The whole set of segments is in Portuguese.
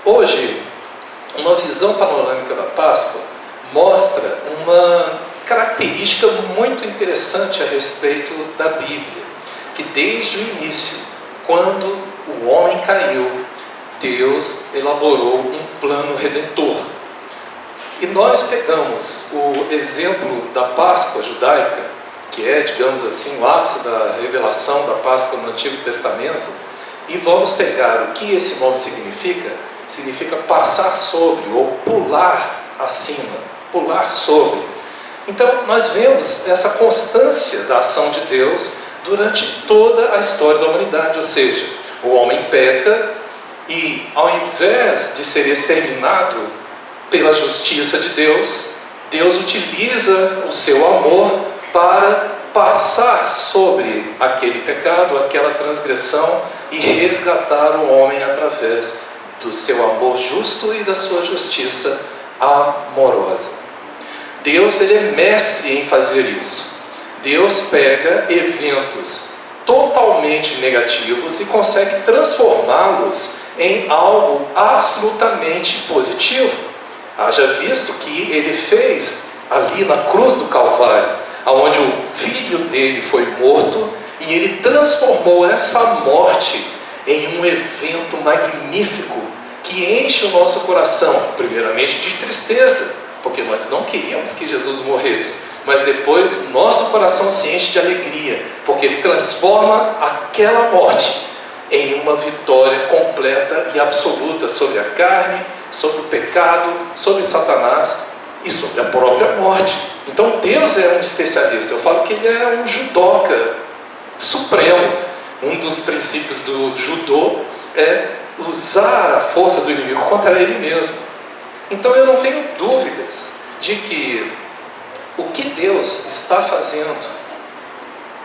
Hoje, uma visão panorâmica da Páscoa mostra uma característica muito interessante a respeito da Bíblia, que desde o início, quando o homem caiu, Deus elaborou um plano redentor. E nós pegamos o exemplo da Páscoa judaica, que é, digamos assim, o ápice da revelação da Páscoa no Antigo Testamento, e vamos pegar o que esse nome significa. Significa passar sobre, ou pular acima, pular sobre. Então nós vemos essa constância da ação de Deus durante toda a história da humanidade, ou seja, o homem peca e, ao invés de ser exterminado pela justiça de Deus, Deus utiliza o seu amor para passar sobre aquele pecado, aquela transgressão e resgatar o homem através do seu amor justo e da sua justiça amorosa. Deus, ele é mestre em fazer isso. Deus pega eventos totalmente negativos e consegue transformá-los em algo absolutamente positivo. Haja visto que ele fez ali na cruz do Calvário, onde o filho dele foi morto, e ele transformou essa morte em um evento magnífico que enche o nosso coração, primeiramente de tristeza, porque nós não queríamos que Jesus morresse, mas depois nosso coração se enche de alegria, porque ele transforma aquela morte em uma vitória completa e absoluta sobre a carne, sobre o pecado, sobre Satanás e sobre a própria morte. Então Deus é um especialista. Eu falo que ele é um judoca supremo. Um dos princípios do judô é usar a força do inimigo contra ele mesmo. Então eu não tenho dúvidas de que o que Deus está fazendo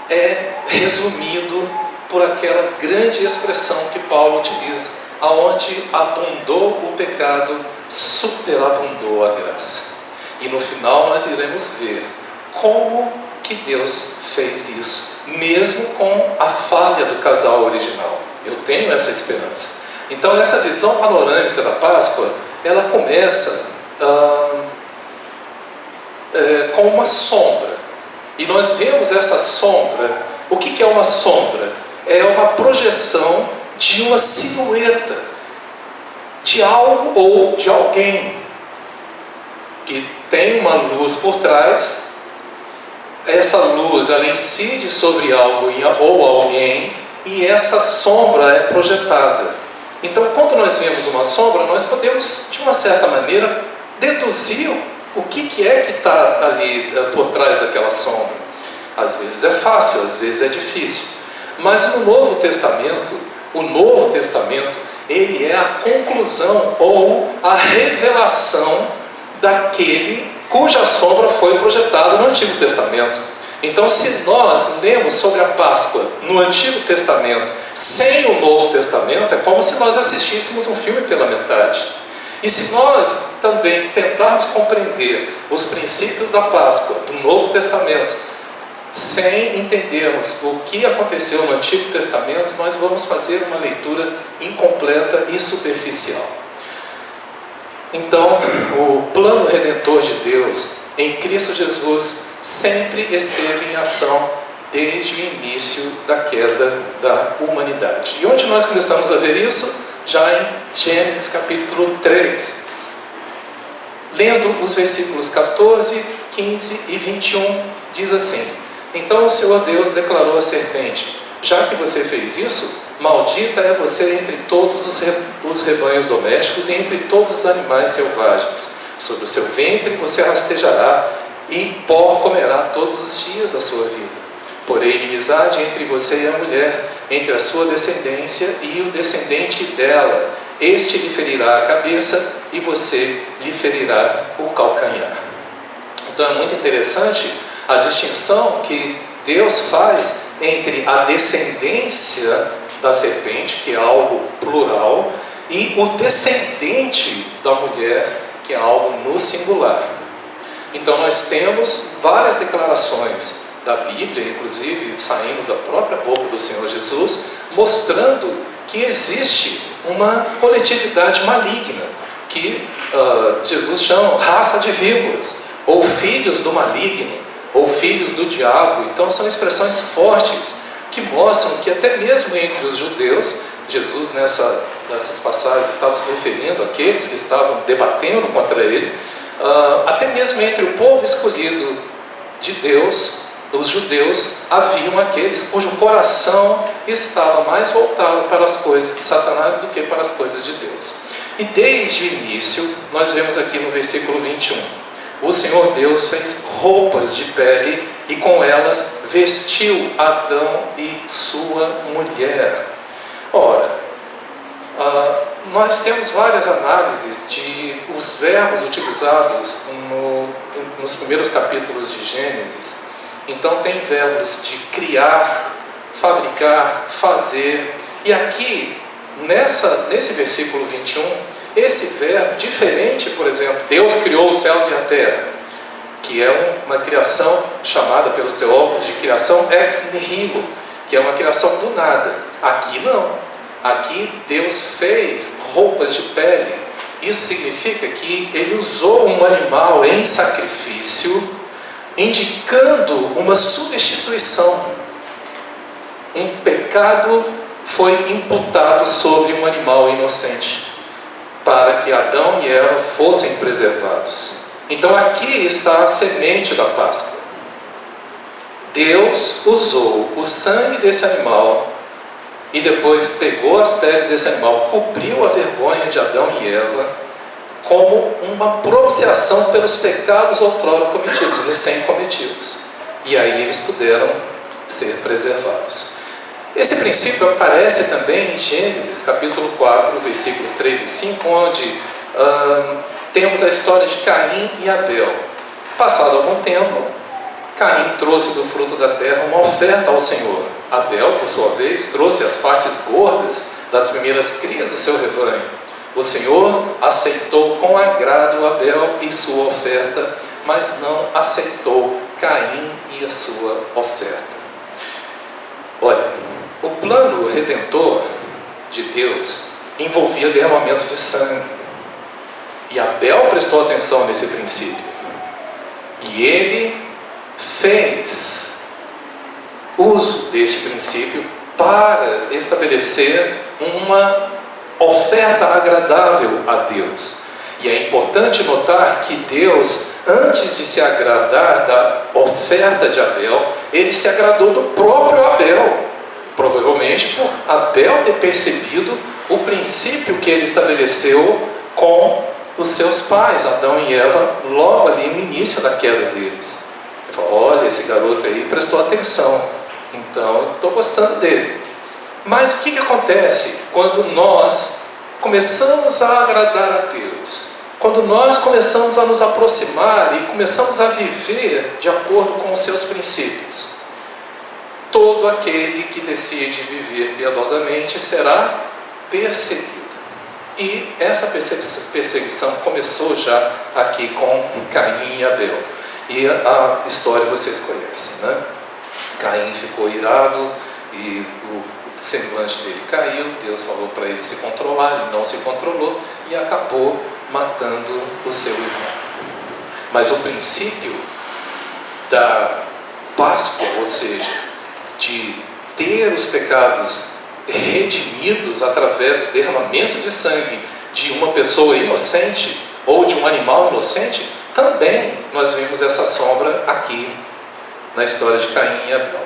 é resumido por aquela grande expressão que Paulo utiliza, aonde abundou o pecado, superabundou a graça. E no final nós iremos ver como que Deus fez isso, mesmo com a falha do casal original. Eu tenho essa esperança. Então essa visão panorâmica da Páscoa, ela começa com uma sombra. E nós vemos essa sombra. O que é uma sombra? É uma projeção de uma silhueta, de algo ou de alguém, que tem uma luz por trás. Essa luz, ela incide sobre algo ou alguém, e essa sombra é projetada. Então, quando nós vemos uma sombra, nós podemos, de uma certa maneira, deduzir o que é que está ali por trás daquela sombra. Às vezes é fácil, às vezes é difícil. Mas no Novo Testamento, o Novo Testamento, ele é a conclusão ou a revelação daquele cuja sombra foi projetada no Antigo Testamento. Então, se nós lemos sobre a Páscoa no Antigo Testamento sem o Novo Testamento, é como se nós assistíssemos um filme pela metade. E se nós também tentarmos compreender os princípios da Páscoa do Novo Testamento sem entendermos o que aconteceu no Antigo Testamento, nós vamos fazer uma leitura incompleta e superficial. Então, o plano redentor de Deus em Cristo Jesus sempre esteve em ação desde o início da queda da humanidade. E onde nós começamos a ver isso? Já em Gênesis capítulo 3. Lendo os versículos 14, 15 e 21, diz assim: Então o Senhor Deus declarou à serpente: Já que você fez isso, maldita é você entre todos os rebanhos domésticos e entre todos os animais selvagens. Sobre o seu ventre você rastejará e pó comerá todos os dias da sua vida. Porém, inimizade entre você e a mulher, entre a sua descendência e o descendente dela. Este lhe ferirá a cabeça e você lhe ferirá o calcanhar. Então é muito interessante a distinção que Deus faz entre a descendência da serpente, que é algo plural, e o descendente da mulher, que é algo no singular. Então nós temos várias declarações da Bíblia, inclusive saindo da própria boca do Senhor Jesus, mostrando que existe uma coletividade maligna, que Jesus chama raça de víboras, ou filhos do maligno, ou filhos do diabo. Então são expressões fortes que mostram que até mesmo entre os judeus, Jesus nessas passagens estava se referindo àqueles que estavam debatendo contra ele, até mesmo entre o povo escolhido de Deus, os judeus, haviam aqueles cujo coração estava mais voltado para as coisas de Satanás do que para as coisas de Deus. E desde o início, nós vemos aqui no versículo 21, o Senhor Deus fez roupas de pele e com elas vestiu Adão e sua mulher. Ora, nós temos várias análises de os verbos utilizados nos primeiros capítulos de Gênesis. Então tem verbos de criar, fabricar, fazer. E aqui, nesse versículo 21, esse verbo, diferente, por exemplo, Deus criou os céus e a terra, que é uma criação chamada pelos teólogos de criação ex nihilo, que é uma criação do nada. Aqui não. Aqui Deus fez roupas de pele. Isso significa que Ele usou um animal em sacrifício, indicando uma substituição. Um pecado foi imputado sobre um animal inocente, para que Adão e Eva fossem preservados. Então aqui está a semente da Páscoa. Deus usou o sangue desse animal e depois pegou as peles desse animal, cobriu a vergonha de Adão e Eva como uma propiciação pelos pecados outrora cometidos, recém-cometidos. E aí eles puderam ser preservados. Esse princípio aparece também em Gênesis, capítulo 4, versículos 3 e 5, onde temos a história de Caim e Abel. Passado algum tempo, Caim trouxe do fruto da terra uma oferta ao Senhor. Abel, por sua vez, trouxe as partes gordas das primeiras crias do seu rebanho. O Senhor aceitou com agrado Abel e sua oferta, mas não aceitou Caim e a sua oferta. Olha, o plano redentor de Deus envolvia derramamento de sangue. E Abel prestou atenção nesse princípio. E ele fez uso deste princípio para estabelecer uma oferta agradável a Deus. E é importante notar que Deus, antes de se agradar da oferta de Abel, ele se agradou do próprio Abel. Provavelmente por Abel ter percebido o princípio que ele estabeleceu com os seus pais, Adão e Eva, logo ali no início da queda deles. Ele falou: olha, esse garoto aí prestou atenção, então eu estou gostando dele. Mas o que acontece quando nós começamos a agradar a Deus? Quando nós começamos a nos aproximar e começamos a viver de acordo com os seus princípios? Todo aquele que decide viver piedosamente será perseguido. E essa perseguição começou já aqui com Caim e Abel. E a história vocês conhecem, né? Caim ficou irado e o semblante dele caiu. Deus falou para ele se controlar, ele não se controlou e acabou matando o seu irmão. Mas o princípio da Páscoa, ou seja, de ter os pecados redimidos através do derramamento de sangue de uma pessoa inocente ou de um animal inocente, também nós vimos essa sombra aqui na história de Caim e Abel.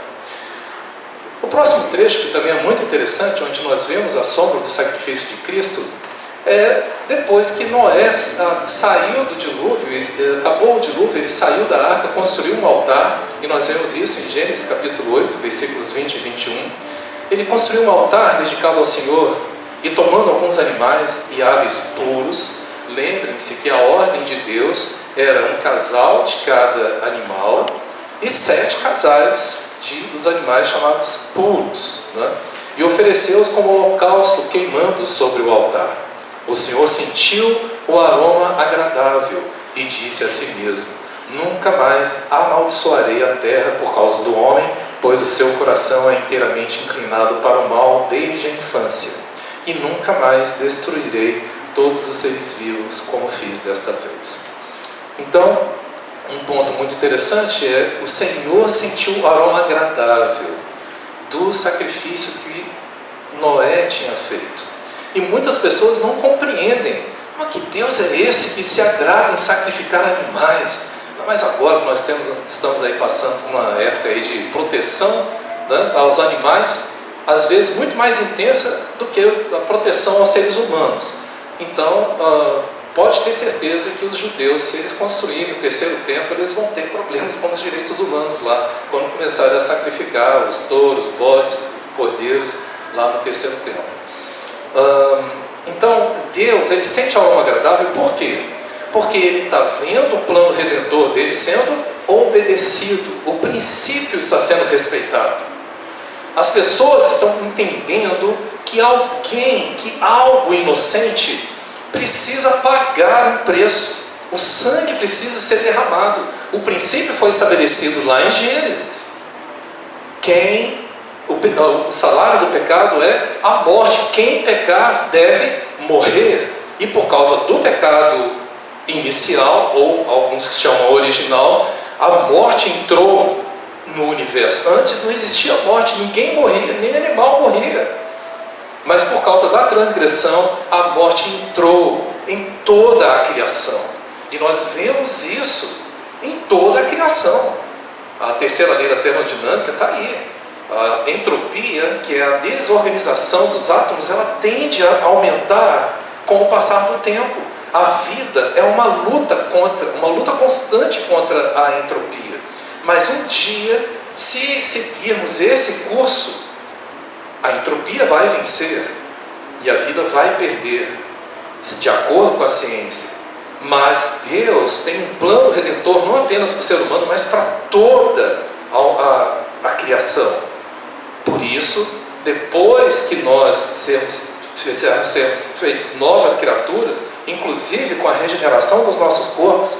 O próximo trecho, que também é muito interessante, onde nós vemos a sombra do sacrifício de Cristo, é depois que Noé saiu do dilúvio, acabou o dilúvio, ele saiu da arca, construiu um altar, e nós vemos isso em Gênesis capítulo 8, versículos 20 e 21. Ele construiu um altar dedicado ao Senhor, e tomando alguns animais e aves puros, lembrem-se que a ordem de Deus era um casal de cada animal e 7 casais dos animais chamados puros, né? E ofereceu-os como holocausto queimando sobre o altar. O Senhor sentiu o aroma agradável e disse a si mesmo: nunca mais amaldiçoarei a terra por causa do homem, pois o seu coração é inteiramente inclinado para o mal desde a infância. e nunca mais destruirei todos os seres vivos como fiz desta vez. Então, um ponto muito interessante é: o Senhor sentiu o aroma agradável do sacrifício que Noé tinha feito. E muitas pessoas não compreendem: mas que Deus é esse que se agrada em sacrificar animais? Mas agora nós estamos aí passando por uma época aí de proteção, né, aos animais, às vezes muito mais intensa do que a proteção aos seres humanos. Então, pode ter certeza que os judeus, se eles construírem o terceiro templo, eles vão ter problemas com os direitos humanos lá, quando começarem a sacrificar os touros, bodes, cordeiros, lá no terceiro templo. Então, Deus, ele sente algo agradável, por quê? Porque ele está vendo o plano redentor dele sendo obedecido, o princípio está sendo respeitado. As pessoas estão entendendo que algo inocente precisa pagar um preço. O sangue precisa ser derramado. O princípio foi estabelecido lá em Gênesis. O salário do pecado é a morte. Quem pecar deve morrer. E por causa do pecado inicial, ou alguns que chamam original, a morte entrou no universo. Antes não existia morte, ninguém morria, nem animal morria. Mas por causa da transgressão, a morte entrou em toda a criação. E nós vemos isso em toda a criação. A terceira lei da termodinâmica está aí. A entropia, que é a desorganização dos átomos, ela tende a aumentar com o passar do tempo. A vida é uma luta constante contra a entropia. Mas um dia, se seguirmos esse curso, a entropia vai vencer e a vida vai perder, de acordo com a ciência. Mas Deus tem um plano redentor não apenas para o ser humano, mas para toda a criação. Por isso, depois que nós sermos feitos novas criaturas, inclusive com a regeneração dos nossos corpos,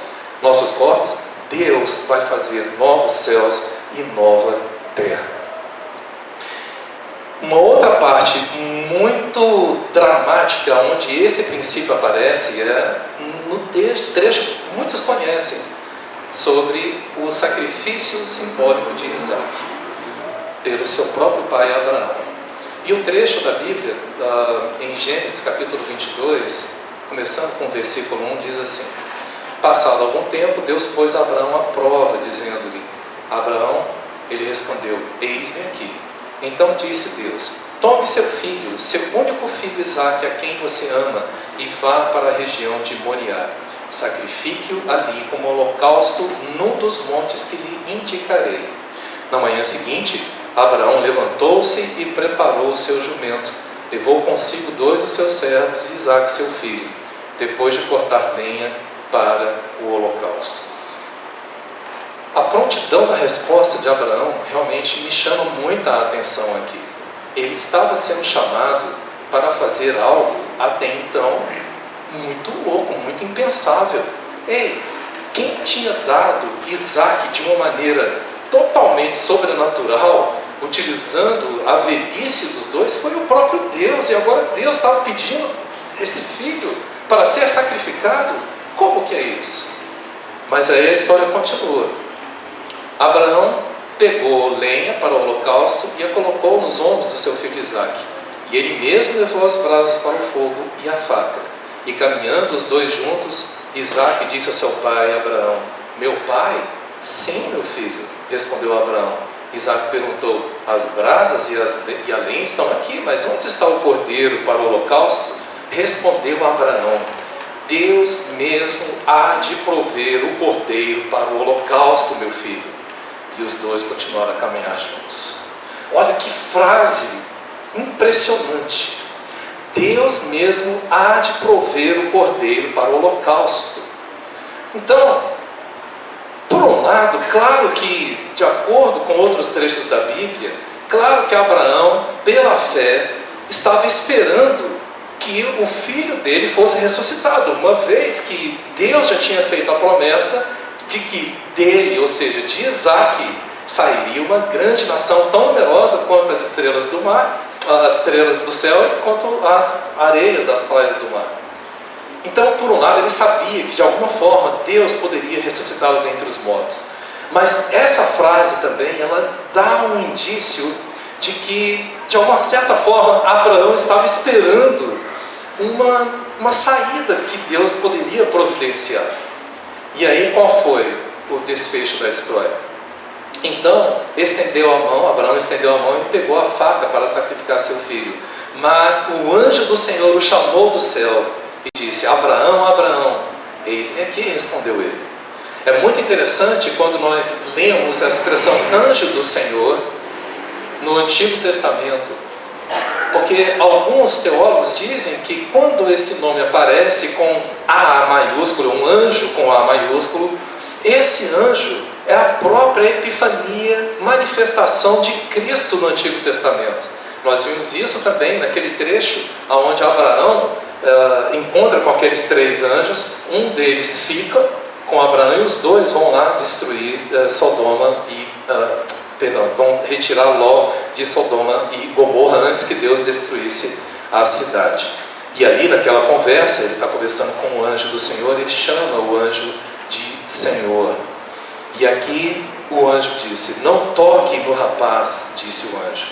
Deus vai fazer novos céus e nova terra. Uma outra parte muito dramática onde esse princípio aparece é no trecho que muitos conhecem, sobre o sacrifício simbólico de Isaac pelo seu próprio pai Abraão. E o trecho da Bíblia, em Gênesis capítulo 22, começando com o versículo 1, diz assim: passado algum tempo, Deus pôs Abraão à prova, dizendo-lhe: Abraão, ele respondeu: eis-me aqui. Então disse Deus: tome seu filho, seu único filho Isaque, a quem você ama, e vá para a região de Moriá. Sacrifique-o ali como holocausto num dos montes que lhe indicarei. Na manhã seguinte, Abraão levantou-se e preparou o seu jumento. Levou consigo 2 dos seus servos e Isaque, seu filho, depois de cortar lenha para o holocausto. A prontidão da resposta de Abraão realmente me chama muita atenção aqui. Ele estava sendo chamado para fazer algo até então muito louco, muito impensável. Ei, quem tinha dado Isaque de uma maneira totalmente sobrenatural, utilizando a velhice dos dois, foi o próprio Deus. E agora Deus estava pedindo esse filho para ser sacrificado. Como que é isso? Mas aí a história continua. Abraão pegou lenha para o holocausto e a colocou nos ombros do seu filho Isaque. E ele mesmo levou as brasas para o fogo e a faca. E caminhando os dois juntos, Isaque disse a seu pai Abraão: meu pai? Sim, meu filho, respondeu Abraão. Isaque perguntou: as brasas e a lenha estão aqui, mas onde está o cordeiro para o holocausto? Respondeu Abraão: Deus mesmo há de prover o cordeiro para o holocausto, meu filho. E os dois continuaram a caminhar juntos. Olha que frase impressionante. Deus mesmo há de prover o cordeiro para o holocausto. Então, por um lado, claro que, de acordo com outros trechos da Bíblia, claro que Abraão, pela fé, estava esperando que o filho dele fosse ressuscitado, uma vez que Deus já tinha feito a promessa de que dele, ou seja, de Isaque, sairia uma grande nação tão numerosa quanto as estrelas do mar. as estrelas do céu quanto as areias das praias do mar. Então, por um lado, ele sabia que de alguma forma Deus poderia ressuscitá-lo dentre os mortos. Mas essa frase também, ela dá um indício de que, de uma certa forma, Abraão estava esperando uma saída que Deus poderia providenciar. E aí, qual foi o desfecho da história? Então, Abraão estendeu a mão e pegou a faca para sacrificar seu filho. Mas o anjo do Senhor o chamou do céu e disse: Abraão, Abraão. Eis-me aqui, respondeu ele. É muito interessante quando nós lemos a expressão anjo do Senhor no Antigo Testamento, porque alguns teólogos dizem que quando esse nome aparece com A maiúsculo, um anjo com A maiúsculo, esse anjo é a própria epifania, manifestação de Cristo no Antigo Testamento. Nós vimos isso também naquele trecho onde Abraão encontra com aqueles 3 anjos. Um deles fica com Abraão e os 2 vão lá destruir Sodoma vão retirar Ló de Sodoma e Gomorra antes que Deus destruísse a cidade. E ali naquela conversa, ele está conversando com o anjo do Senhor, ele chama o anjo de Senhor. E aqui o anjo disse: não toque no rapaz, disse o anjo,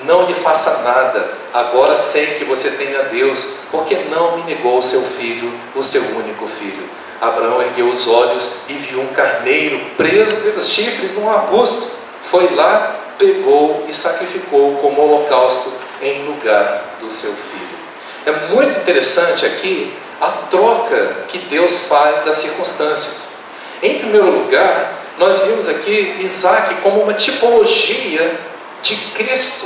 não lhe faça nada, agora sei que você tem a Deus, porque não me negou o seu filho, o seu único filho. Abraão ergueu os olhos e viu um carneiro preso pelos chifres num arbusto. Foi lá, pegou e sacrificou como holocausto em lugar do seu filho. É muito interessante aqui a troca que Deus faz das circunstâncias. Em primeiro lugar, nós vimos aqui Isaac como uma tipologia de Cristo,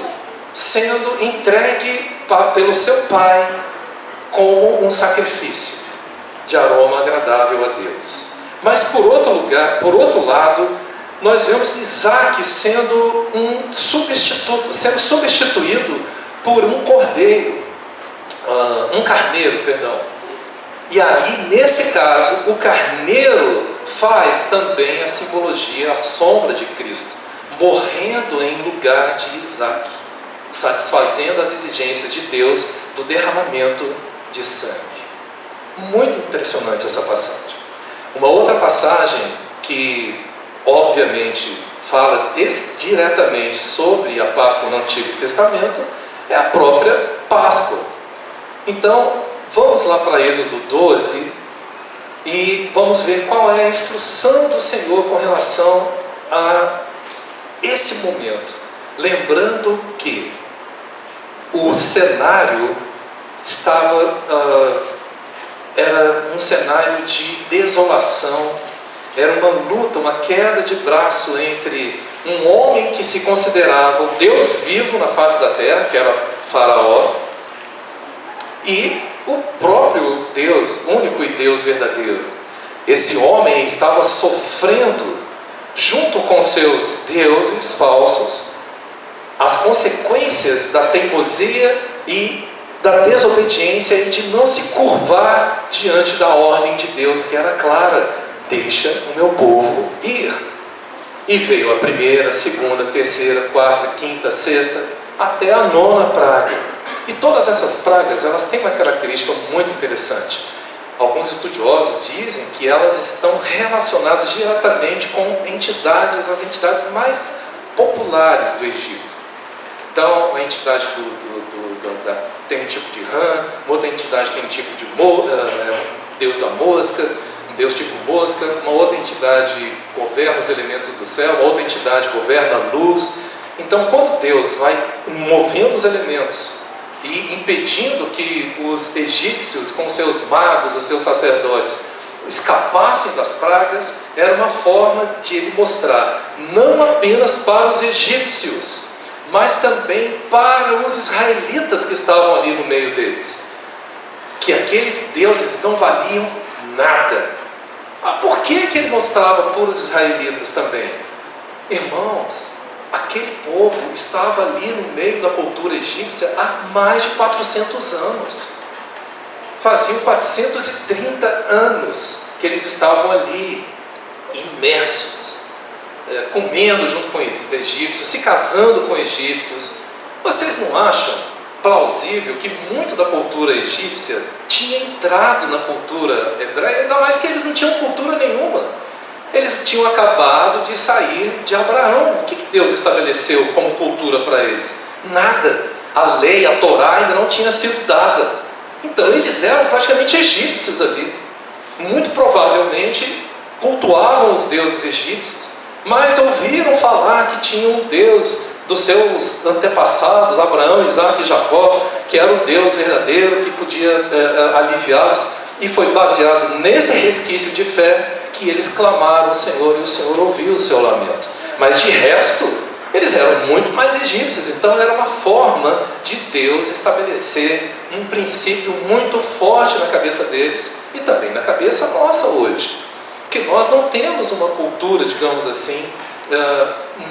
sendo entregue pelo seu pai como um sacrifício de aroma agradável a Deus. Mas por outro lado, nós vemos Isaac sendo substituído por um carneiro. E aí, nesse caso, o carneiro faz também a simbologia, a sombra de Cristo, morrendo em lugar de Isaac, satisfazendo as exigências de Deus do derramamento de sangue. Muito impressionante essa passagem. Uma outra passagem que obviamente fala diretamente sobre a Páscoa no Antigo Testamento é a própria Páscoa. Então, vamos lá para Êxodo 12 e vamos ver qual é a instrução do Senhor com relação a esse momento. Lembrando que o cenário era um cenário de desolação, era uma luta, uma queda de braço entre um homem que se considerava o Deus vivo na face da terra, que era Faraó, e o próprio Deus, único e Deus verdadeiro. Esse homem estava sofrendo, junto com seus deuses falsos, as consequências da teimosia e da desobediência e de não se curvar diante da ordem de Deus, que era clara: deixa o meu povo ir. E veio a primeira, segunda, terceira, quarta, quinta, sexta, até a 9ª praga. E todas essas pragas, elas têm uma característica muito interessante. Alguns estudiosos dizem que elas estão relacionadas diretamente com as entidades mais populares do Egito. Então, a entidade tem um tipo de rã, outra entidade tem um tipo de deus da mosca, um deus tipo mosca, uma outra entidade governa os elementos do céu, uma outra entidade governa a luz. Então, quando Deus vai movendo os elementos e impedindo que os egípcios, com seus magos, os seus sacerdotes, escapassem das pragas, era uma forma de ele mostrar, não apenas para os egípcios, mas também para os israelitas que estavam ali no meio deles, que aqueles deuses não valiam nada. Por que ele mostrava para os israelitas também? Irmãos, aquele povo estava ali no meio da cultura egípcia há mais de 400 anos. Faziam 430 anos que eles estavam ali, imersos, comendo junto com os egípcios, se casando com egípcios. Vocês não acham plausível que muito da cultura egípcia tinha entrado na cultura hebreia, ainda mais que eles não tinham cultura nenhuma. Eles tinham acabado de sair de Abraão. O que Deus estabeleceu como cultura para eles? Nada. A lei, a Torá ainda não tinha sido dada. Então eles eram praticamente egípcios ali. Muito provavelmente cultuavam os deuses egípcios, mas ouviram falar que tinha um Deus dos seus antepassados, Abraão, Isaac e Jacó, que era o Deus verdadeiro, que podia aliviá-los, e foi baseado nesse resquício de fé que eles clamaram ao Senhor, e o Senhor ouviu o seu lamento. Mas de resto, eles eram muito mais egípcios, então era uma forma de Deus estabelecer um princípio muito forte na cabeça deles, e também na cabeça nossa hoje, porque nós não temos uma cultura, digamos assim,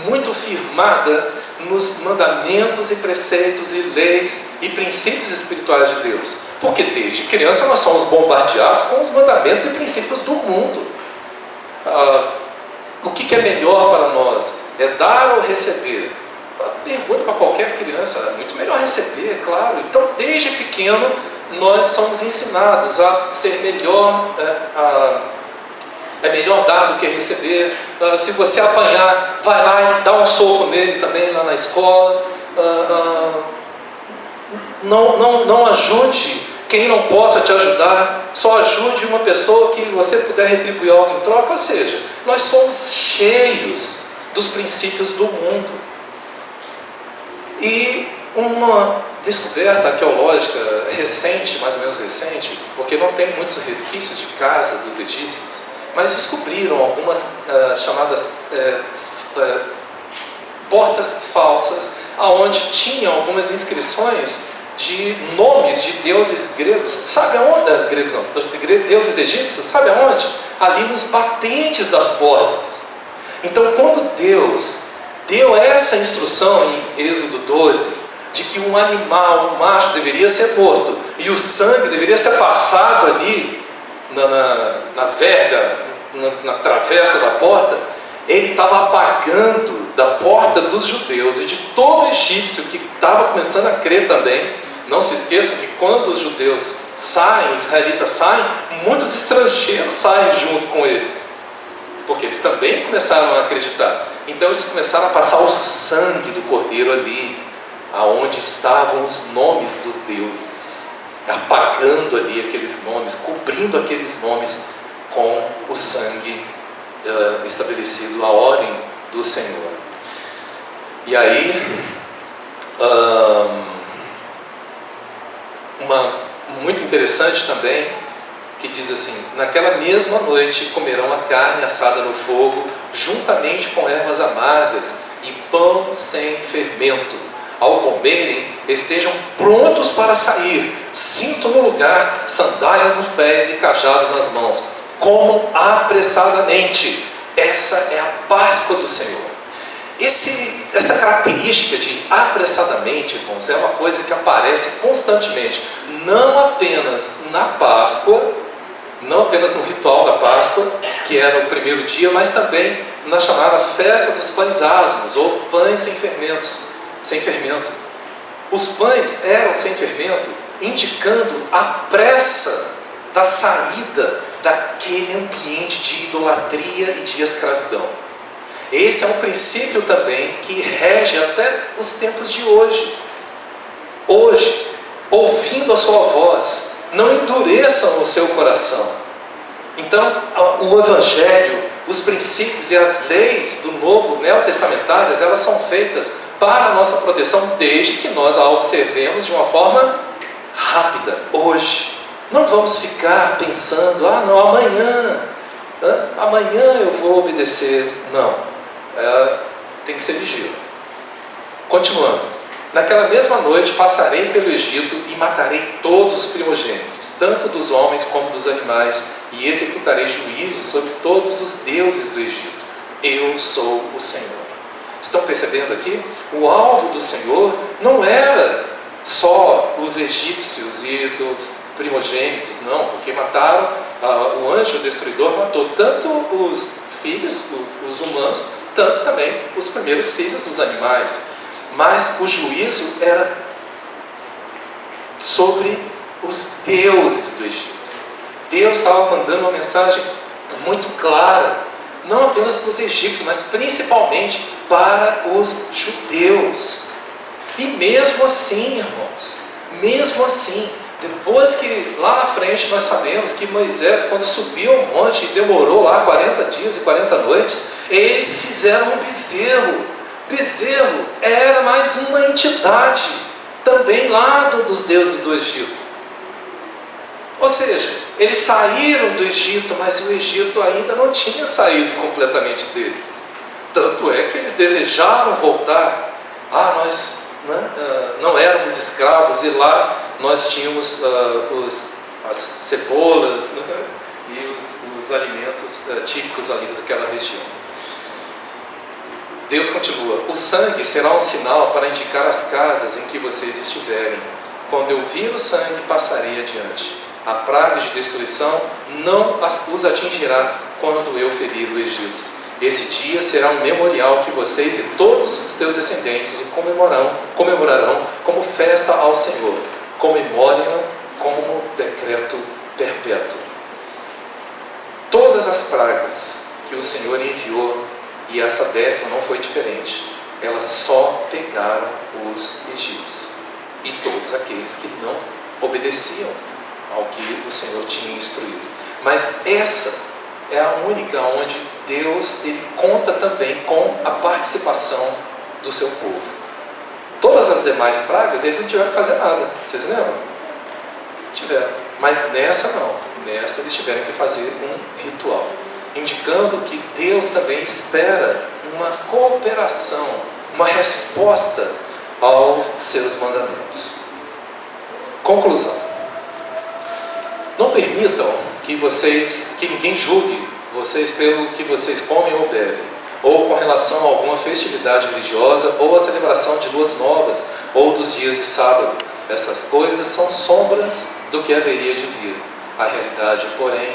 muito firmada nos mandamentos e preceitos e leis e princípios espirituais de Deus, porque desde criança nós somos bombardeados com os mandamentos e princípios do mundo. O que é melhor para nós? É dar ou receber? Pergunta para qualquer criança, é muito melhor receber, claro. Então desde pequeno nós somos ensinados a ser melhor, é melhor dar do que receber. Se você apanhar, vai lá e dá um soco nele também lá na escola. Não ajude quem não possa te ajudar. Só ajude uma pessoa que você puder retribuir algo em troca. Ou seja, nós somos cheios dos princípios do mundo. E uma descoberta arqueológica recente, mais ou menos recente, porque não tem muitos resquícios de casa dos egípcios, mas descobriram algumas chamadas portas falsas, aonde tinham algumas inscrições de nomes de deuses gregos. Sabe aonde? Gregos não, deuses egípcios, sabe aonde? Ali nos batentes das portas. Então, quando Deus deu essa instrução em Êxodo 12, de que um animal, um macho, deveria ser morto, e o sangue deveria ser passado ali na verga, na travessa da porta, ele estava apagando da porta dos judeus e de todo egípcio que estava começando a crer também. Não se esqueçam que quando os judeus saem, os israelitas saem, muitos estrangeiros saem junto com eles, porque eles também começaram a acreditar. Então eles começaram a passar o sangue do cordeiro ali, aonde estavam os nomes dos deuses, apagando ali aqueles nomes, cobrindo aqueles nomes com o sangue estabelecido, a ordem do Senhor. E aí, muito interessante também, que diz assim: naquela mesma noite comerão a carne assada no fogo, juntamente com ervas amargas e pão sem fermento. Ao comerem, estejam prontos para sair, cinto no lugar, sandálias nos pés e cajado nas mãos. Comam apressadamente. Essa é a Páscoa do Senhor. Essa característica de apressadamente, irmãos, é uma coisa que aparece constantemente, não apenas na Páscoa, não apenas no ritual da Páscoa, que era o primeiro dia, mas também na chamada festa dos pães asmos, ou pães sem fermento. Os pães eram sem fermento, indicando a pressa da saída daquele ambiente de idolatria e de escravidão. Esse é um princípio também que rege até os tempos de hoje. Hoje, ouvindo a sua voz, não endureçam o seu coração. Então, o Evangelho, os princípios e as leis do Novo, neotestamentárias, elas são feitas para a nossa proteção, desde que nós a observemos de uma forma rápida, hoje. Não vamos ficar pensando, amanhã eu vou obedecer. Não, tem que ser ligeiro. Continuando: naquela mesma noite passarei pelo Egito e matarei todos os primogênitos, tanto dos homens como dos animais, e executarei juízo sobre todos os deuses do Egito. Eu sou o Senhor. Estão percebendo aqui? O alvo do Senhor não era só os egípcios e dos primogênitos, não, porque mataram, o anjo destruidor matou tanto os filhos, os humanos, tanto também os primeiros filhos dos animais. Mas o juízo era sobre os deuses do Egito. Deus estava mandando uma mensagem muito clara, não apenas para os egípcios, mas principalmente para os judeus. E mesmo assim, irmãos, mesmo assim, depois que lá na frente nós sabemos que Moisés, quando subiu ao monte e demorou lá 40 dias e 40 noites, eles fizeram um bezerro. Bezerro era mais uma entidade também lá dos deuses do Egito. Ou seja, eles saíram do Egito, mas o Egito ainda não tinha saído completamente deles. Tanto é que eles desejaram voltar. Nós não éramos escravos, e lá nós tínhamos as cebolas, né, e os alimentos típicos ali daquela região. Deus continua: o sangue será um sinal para indicar as casas em que vocês estiverem. Quando eu vir o sangue, passarei adiante. A praga de destruição não os atingirá quando eu ferir o Egito. Esse dia será um memorial que vocês e todos os teus descendentes o comemorarão como festa ao Senhor. Comemorem-no como decreto perpétuo. Todas as pragas que o Senhor enviou, e essa 10ª não foi diferente, elas só pegaram os egípcios e todos aqueles que não obedeciam ao que o Senhor tinha instruído. Mas essa é a única onde Deus ele conta também com a participação do seu povo. Todas as demais pragas eles não tiveram que fazer nada. Vocês lembram? Tiveram. Mas nessa não. Nessa eles tiveram que fazer um ritual, indicando que Deus também espera uma cooperação, uma resposta aos seus mandamentos. Conclusão: não permitam que ninguém julgue vocês pelo que vocês comem ou bebem, ou com relação a alguma festividade religiosa, ou a celebração de luas novas, ou dos dias de sábado. Essas coisas são sombras do que haveria de vir. A realidade, porém,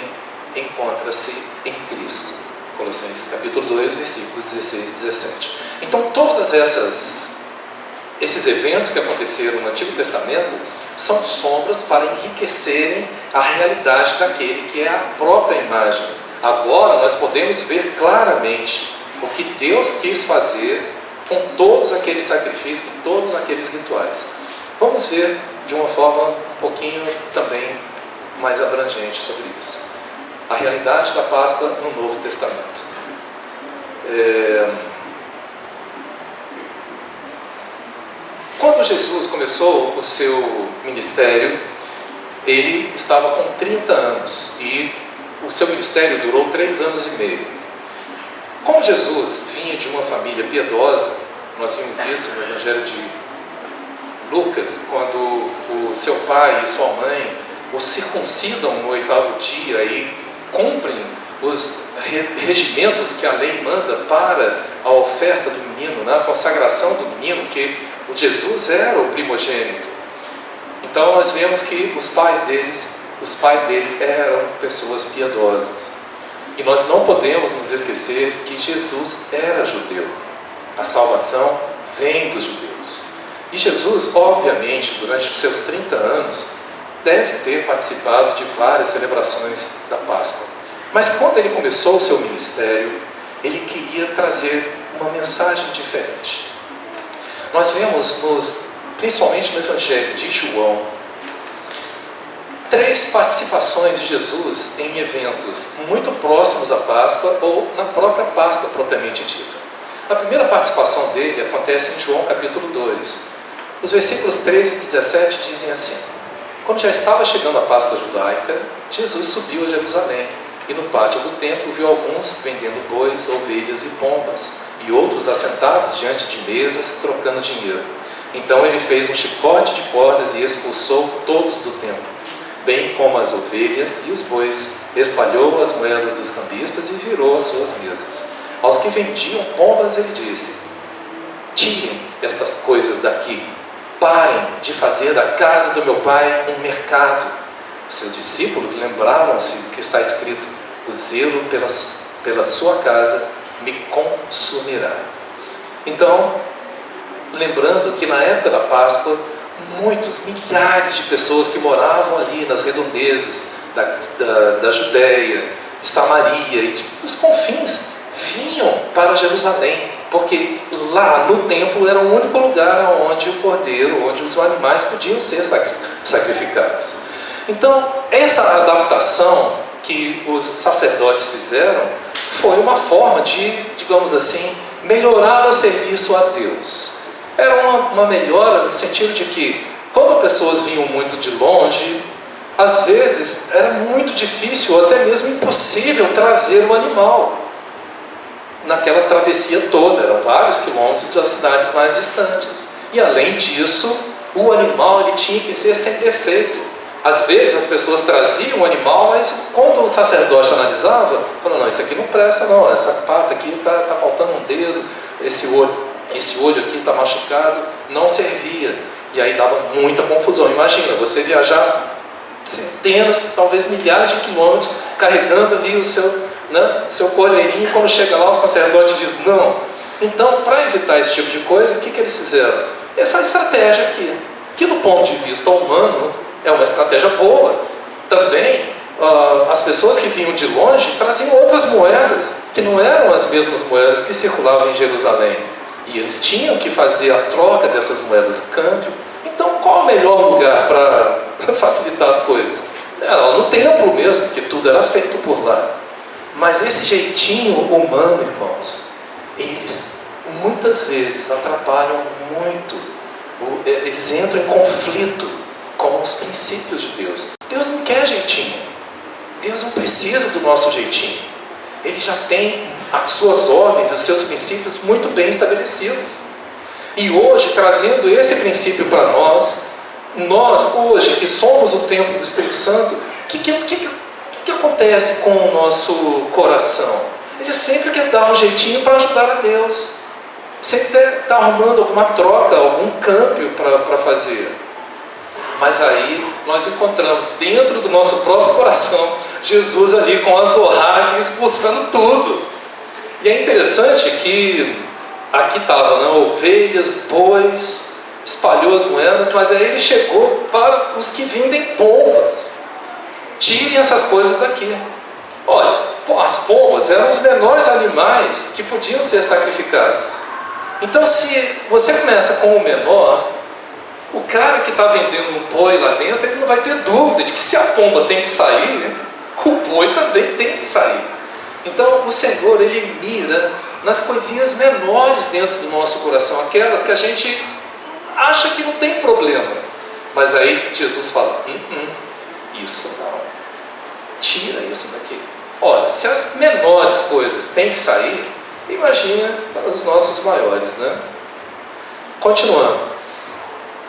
encontra-se em Cristo. Colossenses capítulo 2, versículos 16 e 17. Então, todos esses eventos que aconteceram no Antigo Testamento são sombras para enriquecerem a realidade daquele que é a própria imagem. Agora nós podemos ver claramente o que Deus quis fazer com todos aqueles sacrifícios, com todos aqueles rituais. Vamos ver de uma forma um pouquinho também mais abrangente sobre isso. A realidade da Páscoa no Novo Testamento. Quando Jesus começou o seu ministério, ele estava com 30 anos e o seu ministério durou 3 anos e meio. Como Jesus vinha de uma família piedosa, nós vimos isso no Evangelho de Lucas, quando o seu pai e sua mãe o circuncidam no 8º dia e cumprem os regimentos que a lei manda para a oferta do menino, a consagração do menino, que o Jesus era o primogênito. Então nós vemos que os pais dele eram pessoas piedosas. E nós não podemos nos esquecer que Jesus era judeu. A salvação vem dos judeus. E Jesus, obviamente, durante os seus 30 anos, deve ter participado de várias celebrações da Páscoa. Mas quando ele começou o seu ministério, ele queria trazer uma mensagem diferente. Nós vemos, principalmente no Evangelho de João, 3 participações de Jesus em eventos muito próximos à Páscoa ou na própria Páscoa propriamente dita. A primeira participação dele acontece em João capítulo 2. Os versículos 13 e 17 dizem assim: quando já estava chegando a Páscoa judaica, Jesus subiu a Jerusalém e no pátio do templo viu alguns vendendo bois, ovelhas e pombas, e outros assentados diante de mesas trocando dinheiro. Então ele fez um chicote de cordas e expulsou todos do templo, bem como as ovelhas e os bois, espalhou as moedas dos cambistas e virou as suas mesas. Aos que vendiam pombas ele disse: tirem estas coisas daqui, parem de fazer da casa do meu pai um mercado. Os seus discípulos lembraram-se do que está escrito: o zelo pela sua casa me consumirá. Então, lembrando que na época da Páscoa, muitos, milhares de pessoas que moravam ali nas redondezas da Judéia, de Samaria e dos confins, vinham para Jerusalém, porque lá no templo era o único lugar onde o cordeiro, onde os animais podiam ser sacrificados. Então, essa adaptação que os sacerdotes fizeram foi uma forma de, digamos assim, melhorar o serviço a Deus. Era uma melhora no sentido de que, quando pessoas vinham muito de longe, às vezes era muito difícil ou até mesmo impossível trazer o animal naquela travessia toda. Eram vários quilômetros das cidades mais distantes. E além disso, o animal ele tinha que ser sem defeito. Às vezes as pessoas traziam o animal, mas quando o sacerdote analisava, falou: não, isso aqui não presta não, essa pata aqui está faltando um dedo, esse olho aqui está machucado, não servia. E aí dava muita confusão. Imagina, você viajar centenas, talvez milhares de quilômetros, carregando ali o seu cordeirinho, quando chega lá o sacerdote diz não. Então, para evitar esse tipo de coisa, o que eles fizeram? Essa estratégia aqui, que do ponto de vista humano é uma estratégia boa. Também as pessoas que vinham de longe traziam outras moedas, que não eram as mesmas moedas que circulavam em Jerusalém, e eles tinham que fazer a troca dessas moedas do câmbio. Então, qual é o melhor lugar para facilitar as coisas? Era no templo mesmo, porque tudo era feito por lá. Mas esse jeitinho humano, irmãos, eles muitas vezes atrapalham muito, eles entram em conflito com os princípios de Deus. Deus não quer jeitinho, Deus não precisa do nosso jeitinho. Ele já tem as suas ordens, os seus princípios muito bem estabelecidos. E hoje, trazendo esse princípio para nós hoje que somos o templo do Espírito Santo, o que acontece com o nosso coração? Ele sempre quer dar um jeitinho para ajudar a Deus, sempre está arrumando alguma troca, algum câmbio para fazer. Mas aí nós encontramos dentro do nosso próprio coração Jesus ali com azorrague expulsando tudo. E é interessante que aqui estava, ovelhas, bois, espalhou as moedas, mas aí ele chegou para os que vendem pombas. Tirem essas coisas daqui. Olha, as pombas eram os menores animais que podiam ser sacrificados. Então, se você começa com o menor, o cara que está vendendo um boi lá dentro, ele não vai ter dúvida de que se a pomba tem que sair, o boi também tem que sair. Então, o Senhor, Ele mira nas coisinhas menores dentro do nosso coração, aquelas que a gente acha que não tem problema. Mas aí Jesus fala: isso não, tira isso daqui. Ora, se as menores coisas têm que sair, imagina as nossas maiores, né? Continuando.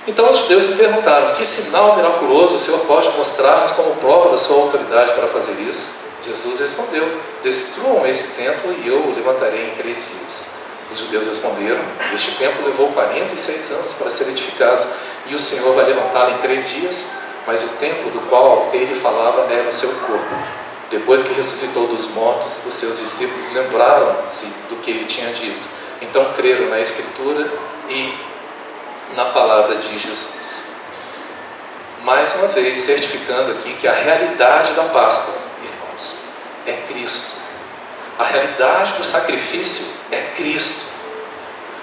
Então os judeus me perguntaram: que sinal miraculoso o Senhor pode mostrar-nos como prova da sua autoridade para fazer isso? Jesus respondeu: destruam esse templo e eu o levantarei em 3 dias. Os judeus responderam: este templo levou 46 anos para ser edificado, e o Senhor vai levantá-lo em 3 dias? Mas o templo do qual ele falava era o seu corpo. Depois que ressuscitou dos mortos, os seus discípulos lembraram-se do que ele tinha dito. Então creram na Escritura e na palavra de Jesus. Mais uma vez, certificando aqui que a realidade da Páscoa, irmãos, é Cristo. A realidade do sacrifício é Cristo.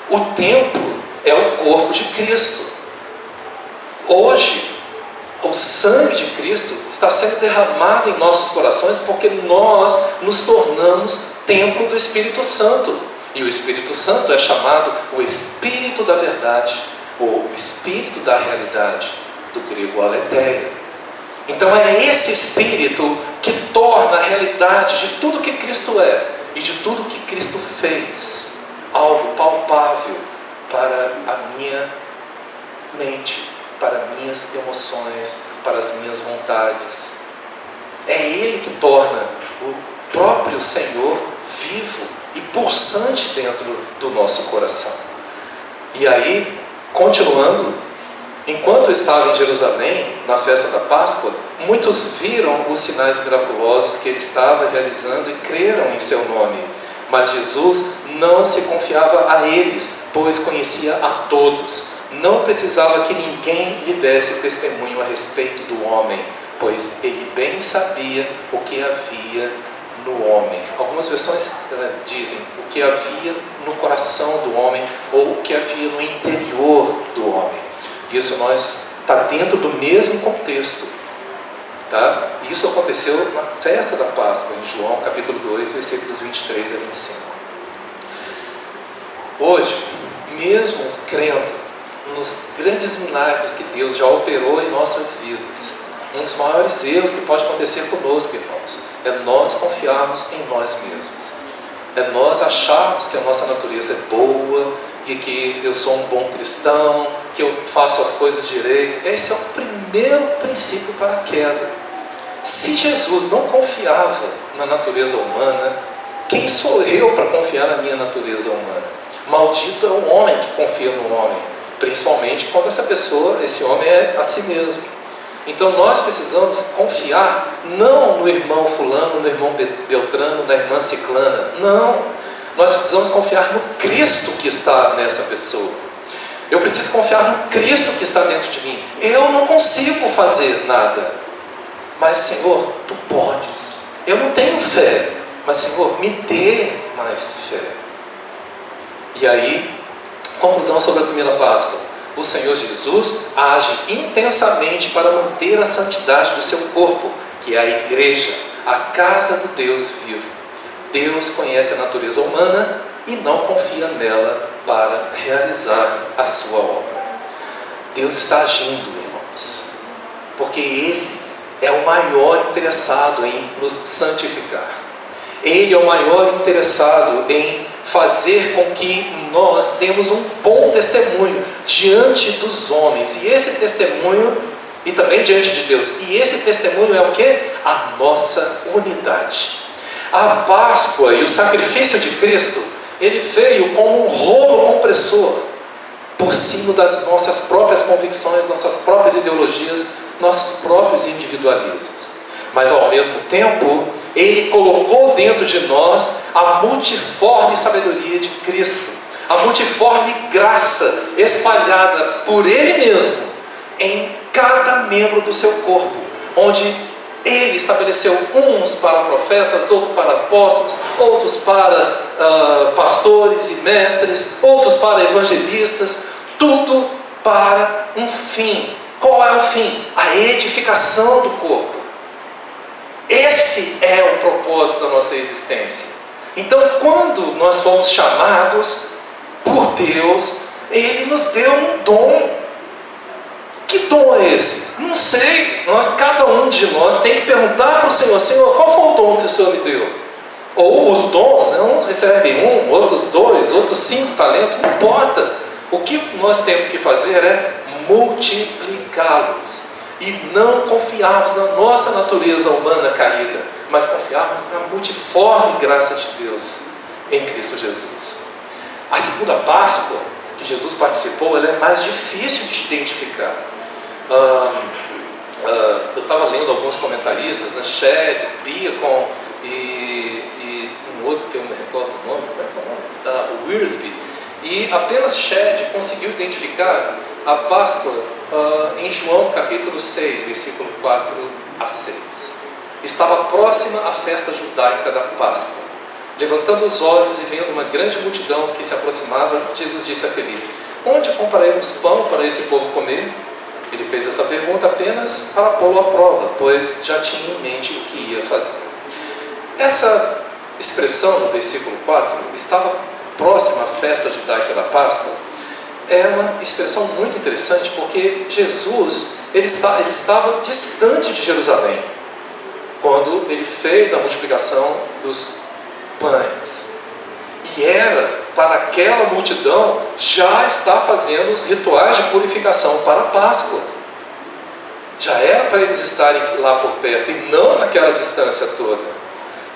O templo é o corpo de Cristo. Hoje, o sangue de Cristo está sendo derramado em nossos corações porque nós nos tornamos templo do Espírito Santo. E o Espírito Santo é chamado o Espírito da Verdade, ou o Espírito da Realidade, do grego aletheia. Então é esse Espírito que torna a realidade de tudo que Cristo é e de tudo que Cristo fez algo palpável para a minha mente, para minhas emoções, para as minhas vontades. É Ele que torna o próprio Senhor vivo e pulsante dentro do nosso coração. E aí, continuando, enquanto estava em Jerusalém, na festa da Páscoa, muitos viram os sinais miraculosos que ele estava realizando e creram em seu nome. Mas Jesus não se confiava a eles, pois conhecia a todos. não precisava que ninguém lhe desse testemunho a respeito do homem, pois ele bem sabia o que havia no homem. Algumas versões dizem o que havia no coração do homem, ou o que havia no interior do homem. Isso está dentro do mesmo contexto. Tá? Isso aconteceu na festa da Páscoa, em João capítulo 2, versículos 23 a 25. Hoje, mesmo crendo nos grandes milagres que Deus já operou em nossas vidas, um dos maiores erros que pode acontecer conosco, irmãos, é nós confiarmos em nós mesmos. É nós acharmos que a nossa natureza é boa e que eu sou um bom cristão, que eu faço as coisas direito. Esse é o primeiro princípio para a queda. Se Jesus não confiava na natureza humana, quem sou eu para confiar na minha natureza humana? Maldito é o homem que confia no homem, principalmente quando esse homem é a si mesmo. Então nós precisamos confiar não no irmão fulano, no irmão Beltrano, na irmã Ciclana. Não, nós precisamos confiar no Cristo que está nessa pessoa. Eu preciso confiar no Cristo que está dentro de mim. Eu não consigo fazer nada, mas Senhor, Tu podes. Eu não tenho fé, mas Senhor, me dê mais fé. E aí, conclusão sobre a primeira Páscoa. O Senhor Jesus age intensamente para manter a santidade do seu corpo, que é a igreja, a casa do Deus vivo. Deus conhece a natureza humana e não confia nela para realizar a sua obra. Deus está agindo, irmãos, porque Ele é o maior interessado em nos santificar. Ele é o maior interessado em fazer com que nós temos um bom testemunho diante dos homens, e esse testemunho, e também diante de Deus, e esse testemunho é o que? A nossa unidade. A Páscoa e o sacrifício de Cristo, ele veio como um rolo compressor por cima das nossas próprias convicções, nossas próprias ideologias, nossos próprios individualismos. Mas ao mesmo tempo, Ele colocou dentro de nós a multiforme sabedoria de Cristo, a multiforme graça espalhada por Ele mesmo em cada membro do seu corpo, onde Ele estabeleceu uns para profetas, outros para apóstolos, outros para pastores e mestres, outros para evangelistas, tudo para um fim. Qual é o fim? A edificação do corpo. Esse é o propósito da nossa existência. Então, quando nós fomos chamados por Deus, Ele nos deu um dom. Que dom é esse? Não sei. Cada um de nós tem que perguntar para o Senhor: Senhor, qual foi o dom que o Senhor me deu? Ou os dons, uns recebem um, outros 2, outros 5 talentos, não importa. O que nós temos que fazer é multiplicá-los. E não confiarmos na nossa natureza humana caída, mas confiarmos na multiforme graça de Deus em Cristo Jesus. A segunda Páscoa que Jesus participou, ela é mais difícil de identificar. Eu estava lendo alguns comentaristas, né, Shedd, Beacon e um outro que eu não me recordo o nome, como é que é o nome? O Wiersbe. E apenas Shedd conseguiu identificar a Páscoa em João capítulo 6, versículo 4 a 6. Estava próxima a festa judaica da Páscoa. Levantando os olhos e vendo uma grande multidão que se aproximava, Jesus disse a Felipe: onde compraremos pão para esse povo comer? Ele fez essa pergunta apenas para pô-lo à prova, pois já tinha em mente o que ia fazer. Essa expressão no versículo 4, estava próxima à festa judaica da Páscoa, é uma expressão muito interessante, porque Jesus ele estava distante de Jerusalém quando ele fez a multiplicação dos pães, e era para aquela multidão já estar fazendo os rituais de purificação para a Páscoa. Já era para eles estarem lá por perto e não naquela distância toda.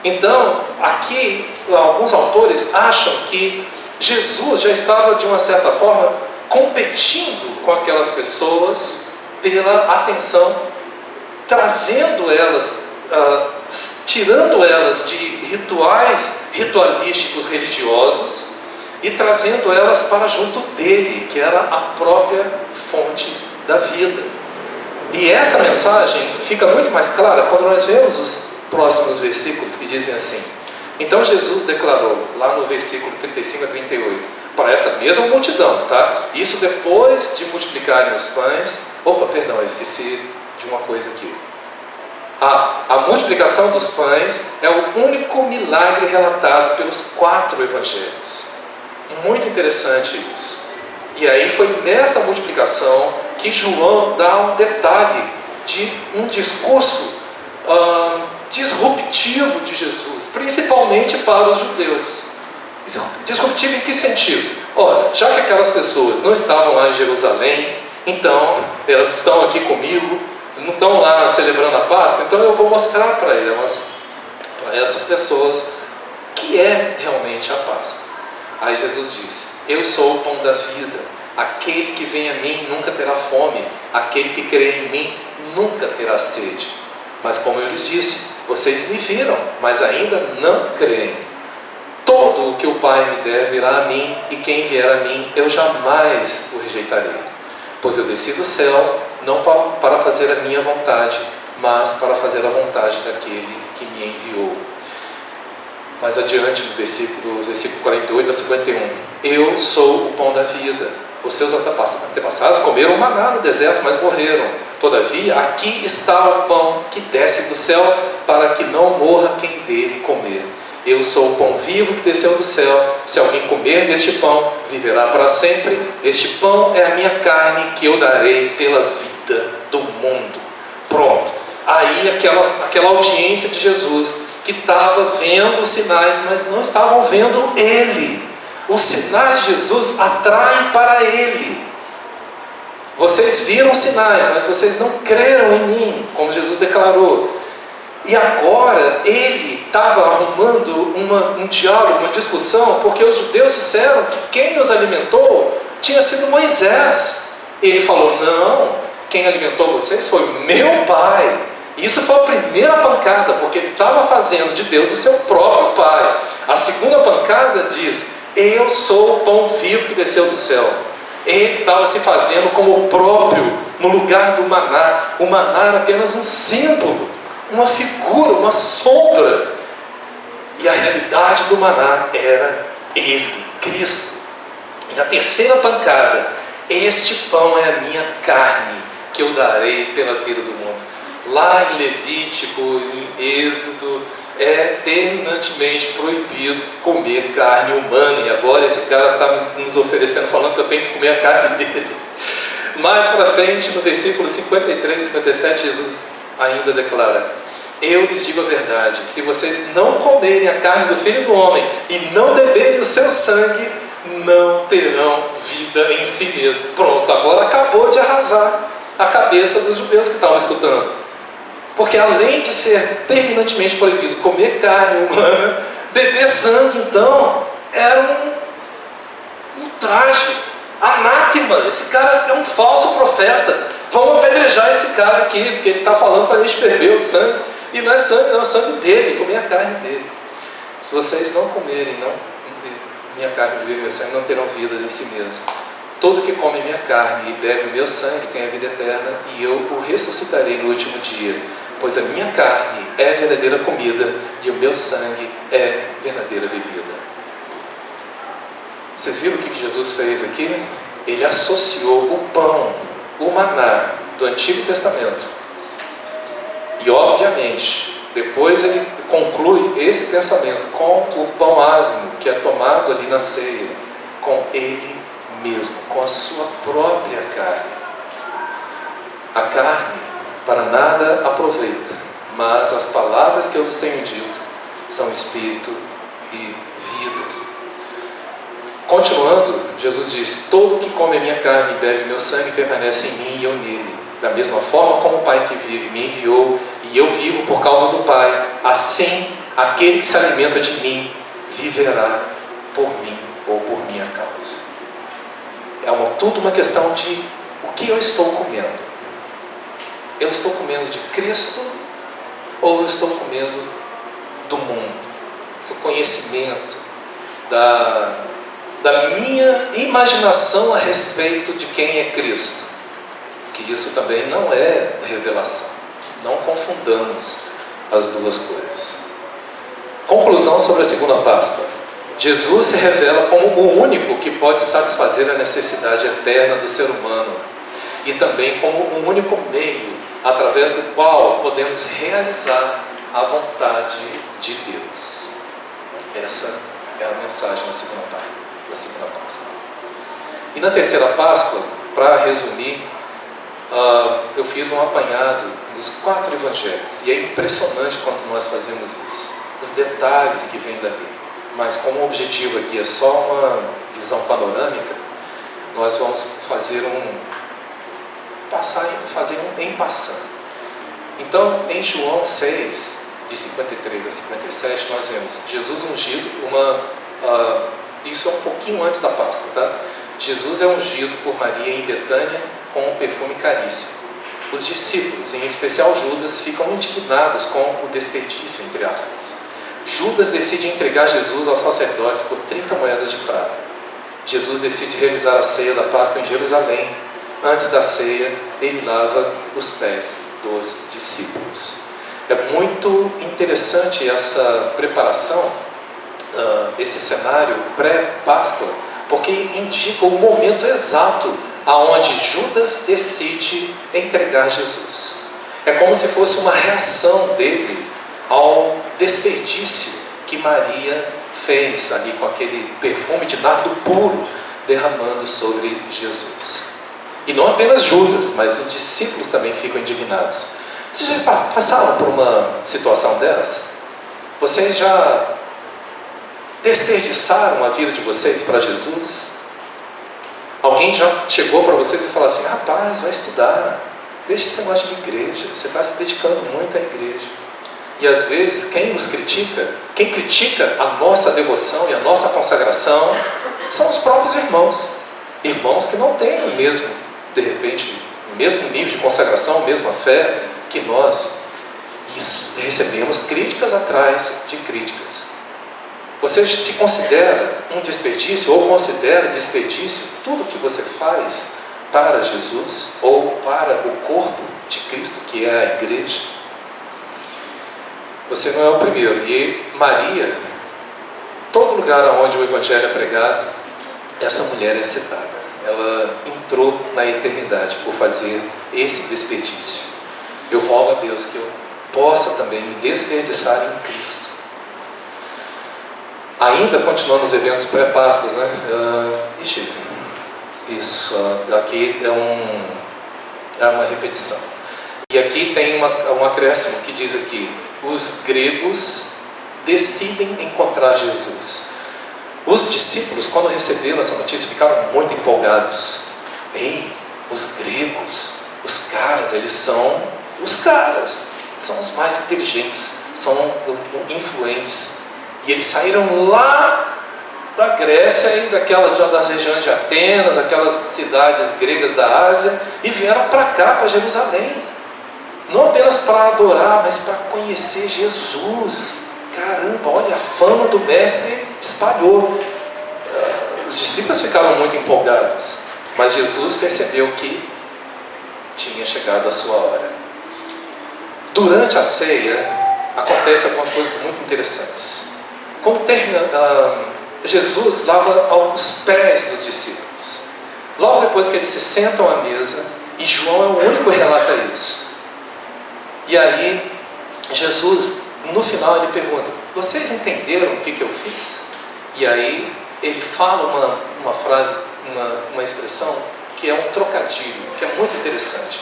Então, aqui alguns autores acham que Jesus já estava, de uma certa forma, competindo com aquelas pessoas pela atenção, trazendo elas, tirando elas de ritualísticos religiosos, e trazendo elas para junto dele, que era a própria fonte da vida. E essa mensagem fica muito mais clara quando nós vemos os próximos versículos que dizem assim: então Jesus declarou, lá no versículo 35 a 38, para essa mesma multidão, tá? Isso depois de multiplicarem os pães. Eu esqueci de uma coisa aqui. A multiplicação dos pães é o único milagre relatado pelos 4 evangelhos. Muito interessante isso. E aí foi nessa multiplicação que João dá um detalhe de um discurso disruptivo de Jesus, principalmente para os judeus. Disruptivo em que sentido? Olha, já que aquelas pessoas não estavam lá em Jerusalém, então elas estão aqui comigo, não estão lá celebrando a Páscoa, então eu vou mostrar para elas, para essas pessoas, o que é realmente a Páscoa. Aí Jesus disse: eu sou o pão da vida, aquele que vem a mim nunca terá fome, aquele que crê em mim nunca terá sede. Mas como eu lhes disse, vocês me viram, mas ainda não creem. Todo o que o Pai me der virá a mim, e quem vier a mim eu jamais o rejeitarei. Pois eu desci do céu, não para fazer a minha vontade, mas para fazer a vontade daquele que me enviou. Mais adiante, no versículo 48 a 51, eu sou o pão da vida. Os seus antepassados comeram maná no deserto, mas morreram. Todavia, aqui está o pão que desce do céu, para que não morra quem dele comer. Eu sou o pão vivo que desceu do céu. Se alguém comer deste pão, viverá para sempre. Este pão é a minha carne, que eu darei pela vida do mundo. Pronto. Aí aquela audiência de Jesus, que estava vendo os sinais, mas não estavam vendo Ele. Os sinais de Jesus atraem para Ele. Vocês viram sinais, mas vocês não creram em mim, como Jesus declarou. E agora Ele estava arrumando um diálogo, uma discussão, porque os judeus disseram que quem os alimentou tinha sido Moisés. Ele falou: não, quem alimentou vocês foi meu Pai. Isso foi a primeira pancada, porque ele estava fazendo de Deus o seu próprio Pai. A segunda pancada diz: eu sou o pão vivo que desceu do céu. Ele estava se fazendo como o próprio no lugar do maná. O maná era apenas um símbolo, uma figura, uma sombra. E a realidade do maná era Ele, Cristo. E a terceira pancada: este pão é a minha carne, que eu darei pela vida do mundo. Lá em Levítico, em Êxodo, é terminantemente proibido comer carne humana. E agora esse cara está nos oferecendo, falando que eu tenho que comer a carne dele. Mais para frente, no versículo 53 e 57, Jesus ainda declara: eu lhes digo a verdade, se vocês não comerem a carne do Filho do Homem e não beberem o seu sangue, não terão vida em si mesmo. Pronto, agora acabou de arrasar a cabeça dos judeus que estavam escutando. Porque além de ser terminantemente proibido comer carne humana, beber sangue, então, era um traje, anátema. Esse cara é um falso profeta. Vamos apedrejar esse cara aqui, porque ele está falando para a gente beber o sangue. E não é sangue, não é o sangue dele, comer a carne dele. Se vocês não comerem minha carne e beberem meu sangue, não terão vida em si mesmo. Todo que come minha carne e bebe o meu sangue tem a vida eterna, e eu o ressuscitarei no último dia. Pois a minha carne é verdadeira comida e o meu sangue é verdadeira bebida. Vocês viram o que Jesus fez aqui? Ele associou o pão, o maná do Antigo Testamento. E obviamente, depois ele conclui esse pensamento com o pão asmo, que é tomado ali na ceia, com ele mesmo, com a sua própria carne. A carne para nada aproveita, mas as palavras que eu vos tenho dito são espírito e vida. Continuando, Jesus disse: todo que come a minha carne e bebe meu sangue permanece em mim e eu nele. Da mesma forma como o Pai que vive me enviou e eu vivo por causa do Pai, assim aquele que se alimenta de mim viverá por mim ou por minha causa. É tudo uma questão de o que eu estou comendo. Eu estou comendo de Cristo ou eu estou comendo do mundo, do conhecimento, da minha imaginação a respeito de quem é Cristo. Que isso também não é revelação. Não confundamos as duas coisas. Conclusão sobre a segunda Páscoa. Jesus se revela como o único que pode satisfazer a necessidade eterna do ser humano e também como o único meio através do qual podemos realizar a vontade de Deus. Essa é a mensagem da segunda Páscoa. E na terceira Páscoa, para resumir, eu fiz um apanhado dos 4 evangelhos, e é impressionante quando nós fazemos isso, os detalhes que vêm dali. Mas como o objetivo aqui é só uma visão panorâmica, nós vamos fazer em passando. Então, em João 6, de 53 a 57, nós vemos Jesus ungido, isso é um pouquinho antes da Páscoa, tá? Jesus é ungido por Maria em Betânia com um perfume caríssimo. Os discípulos, em especial Judas, ficam indignados com o desperdício, entre aspas. Judas decide entregar Jesus aos sacerdotes por 30 moedas de prata. Jesus decide realizar a ceia da Páscoa em Jerusalém. Antes da ceia, ele lava os pés dos discípulos. É muito interessante essa preparação, esse cenário pré-Páscoa, porque indica o momento exato aonde Judas decide entregar Jesus. É como se fosse uma reação dele ao desperdício que Maria fez ali com aquele perfume de nardo puro derramando sobre Jesus. E não apenas Judas, mas os discípulos também ficam indignados. Vocês já passaram por uma situação dessa? Vocês já desperdiçaram a vida de vocês para Jesus? Alguém já chegou para vocês e falou assim: rapaz, vai estudar, deixa esse negócio de igreja, você está se dedicando muito à igreja. E às vezes quem critica a nossa devoção e a nossa consagração são os próprios irmãos que não têm o mesmo, de repente, o mesmo nível de consagração, a mesma fé que nós, e recebemos críticas atrás de críticas. Você se considera um desperdício, ou considera desperdício tudo que você faz para Jesus, ou para o corpo de Cristo, que é a igreja? Você não é o primeiro. E Maria, todo lugar onde o Evangelho é pregado, essa mulher é citada. Ela entrou na eternidade por fazer esse desperdício. Eu rogo a Deus que eu possa também me desperdiçar em Cristo. Ainda continuando os eventos pré-páscoas, né? Isso aqui é uma repetição. E aqui tem um acréscimo que diz aqui: os gregos decidem encontrar Jesus. Os discípulos, quando receberam essa notícia, ficaram muito empolgados. Ei, os gregos, os caras, eles são os caras, são os mais inteligentes, são influentes. E eles saíram lá da Grécia e das regiões de Atenas, aquelas cidades gregas da Ásia, e vieram para cá, para Jerusalém. Não apenas para adorar, mas para conhecer Jesus. Caramba, olha, a fama do mestre espalhou. Os discípulos ficaram muito empolgados, mas Jesus percebeu que tinha chegado a sua hora. Durante a ceia, acontecem algumas coisas muito interessantes. Quando termina, Jesus lava os pés dos discípulos. Logo depois que eles se sentam à mesa, e João é o único que relata isso. E aí, Jesus, no final, ele pergunta: vocês entenderam o que eu fiz? E aí, ele fala uma frase, uma expressão, que é um trocadilho, que é muito interessante.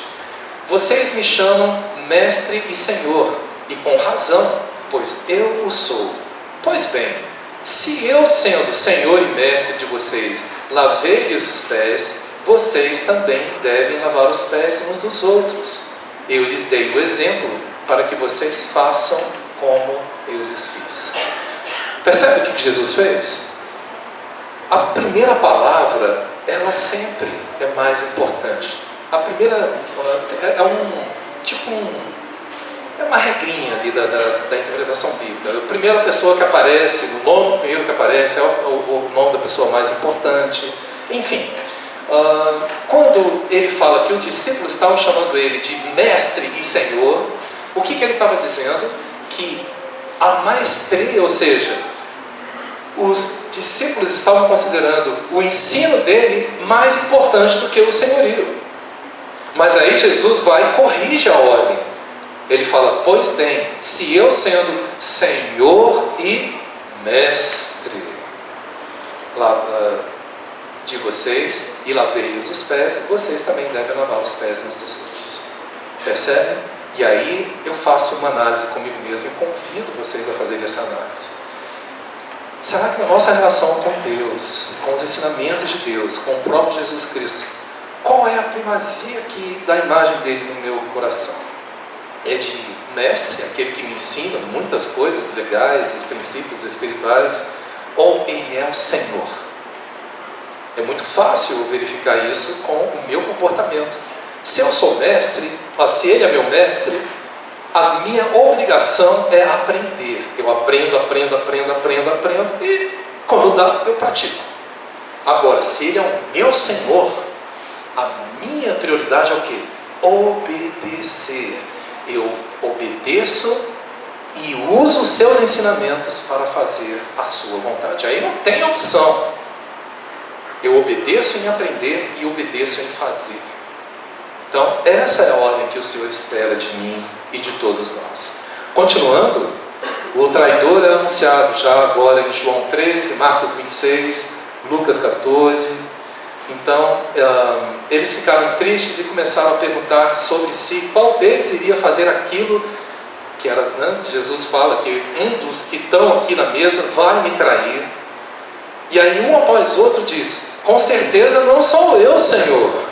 Vocês me chamam mestre e senhor, e com razão, pois eu o sou. Pois bem, se eu, sendo senhor e mestre de vocês, lavei-lhes os pés, vocês também devem lavar os pés uns dos outros. Eu lhes dei o exemplo para que vocês façam como eu lhes fiz. Percebe o que Jesus fez? A primeira palavra, ela sempre é mais importante. A primeira é é uma regrinha ali da interpretação bíblica. A primeira pessoa que aparece, o nome primeiro que aparece é o nome da pessoa mais importante. Enfim, quando ele fala que os discípulos estavam chamando ele de mestre e senhor, o que ele estava dizendo? Que a maestria, ou seja, os discípulos estavam considerando o ensino dele mais importante do que o senhorio. Mas aí Jesus vai e corrige a ordem. Ele fala: pois bem, se eu sendo Senhor e Mestre de vocês e lavei-lhes os pés, vocês também devem lavar os pés uns dos outros. Percebem? E aí eu faço uma análise comigo mesmo e convido vocês a fazerem essa análise. Será que na nossa relação com Deus, com os ensinamentos de Deus, com o próprio Jesus Cristo, qual é a primazia da imagem dele no meu coração? É de mestre, aquele que me ensina muitas coisas legais, os princípios espirituais, ou ele é o Senhor? É muito fácil verificar isso com o meu comportamento. Se eu sou mestre, se ele é meu mestre, a minha obrigação é aprender. Eu aprendo e quando dá, eu pratico. Agora, se ele é o meu Senhor, a minha prioridade é o quê? Obedecer. Eu obedeço e uso os seus ensinamentos para fazer a sua vontade. Aí não tem opção. Eu obedeço em aprender e obedeço em fazer. Então, essa é a ordem que o Senhor espera de mim e de todos nós. Continuando, o traidor é anunciado já agora em João 13, Marcos 26, Lucas 14. Então, eles ficaram tristes e começaram a perguntar sobre si qual deles iria fazer aquilo que era, Jesus fala que um dos que estão aqui na mesa vai me trair. E aí um após outro diz: com certeza não sou eu, Senhor.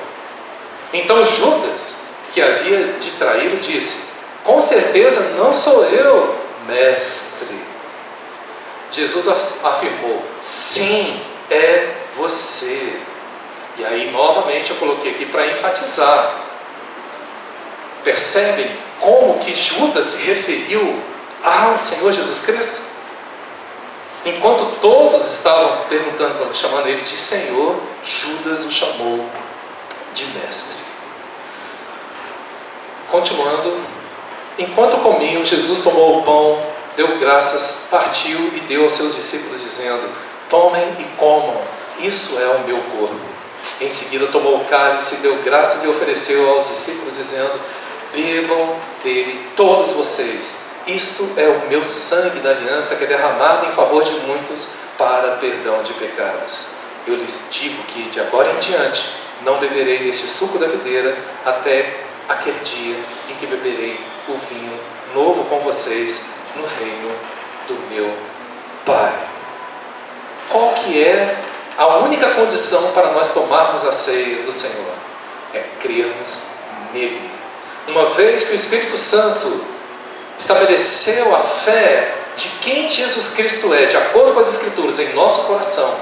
Então Judas, que havia de traí-lo, disse: com certeza não sou eu, mestre. Jesus afirmou: sim, é você. E aí novamente eu coloquei aqui para enfatizar. Percebem como que Judas se referiu ao Senhor Jesus Cristo? Enquanto todos estavam perguntando, chamando ele de Senhor, Judas o chamou de mestre. Continuando, enquanto comiam, Jesus tomou o pão, deu graças, partiu e deu aos seus discípulos, dizendo: tomem e comam, isso é o meu corpo. Em seguida tomou o cálice, deu graças e ofereceu aos discípulos, dizendo: bebam dele todos vocês, isto é o meu sangue da aliança, que é derramado em favor de muitos para perdão de pecados. Eu lhes digo que de agora em diante não beberei deste suco da videira até aquele dia em que beberei o vinho novo com vocês no reino do meu Pai. Qual que é a única condição para nós tomarmos a ceia do Senhor? É crermos nele. Uma vez que o Espírito Santo estabeleceu a fé de quem Jesus Cristo é, de acordo com as Escrituras, em nosso coração,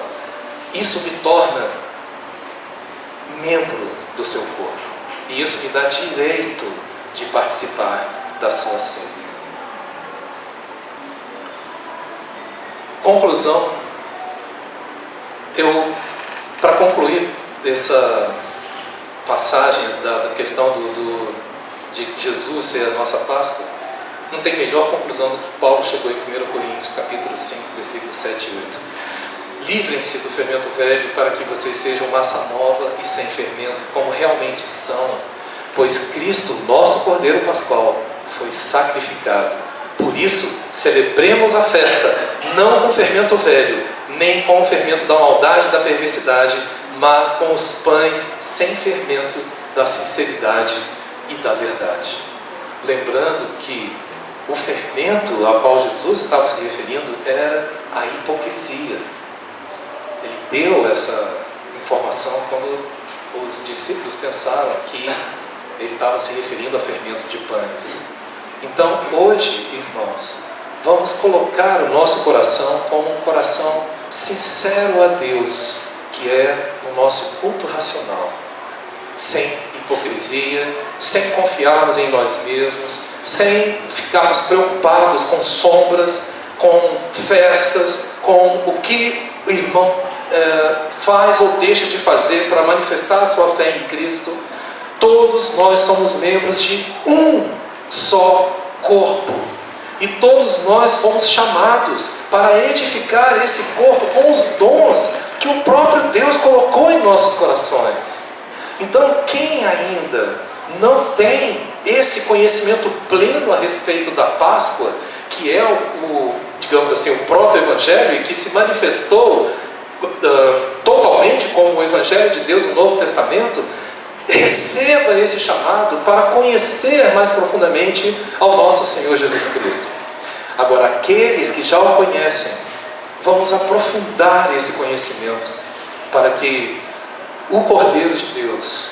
isso me torna membro do seu corpo. E isso me dá direito de participar da sua ceia. Conclusão. Para concluir essa passagem da questão de Jesus ser a nossa Páscoa, não tem melhor conclusão do que Paulo chegou em 1 Coríntios capítulo 5, versículos 7 e 8. Livrem-se do fermento velho para que vocês sejam massa nova e sem fermento, como realmente são, pois Cristo, nosso Cordeiro Pascual, foi sacrificado. Por isso, celebremos a festa, não com fermento velho, nem com o fermento da maldade e da perversidade, mas com os pães sem fermento da sinceridade e da verdade. Lembrando que o fermento ao qual Jesus estava se referindo era a hipocrisia. Ele deu essa informação quando os discípulos pensaram que ele estava se referindo a fermento de pães. Então, hoje, irmãos, vamos colocar o nosso coração como um coração sincero a Deus, que é o nosso culto racional, sem hipocrisia, sem confiarmos em nós mesmos, sem ficarmos preocupados com sombras, com festas, com o que o irmão faz ou deixa de fazer para manifestar a sua fé em Cristo. Todos nós somos membros de um só corpo, e todos nós fomos chamados para edificar esse corpo com os dons que o próprio Deus colocou em nossos corações. Então, quem ainda não tem esse conhecimento pleno a respeito da Páscoa, que é digamos assim, o proto-evangelho, e que se manifestou totalmente como o Evangelho de Deus no Novo Testamento, receba esse chamado para conhecer mais profundamente ao nosso Senhor Jesus Cristo. Agora, aqueles que já o conhecem, vamos aprofundar esse conhecimento, para que o Cordeiro de Deus,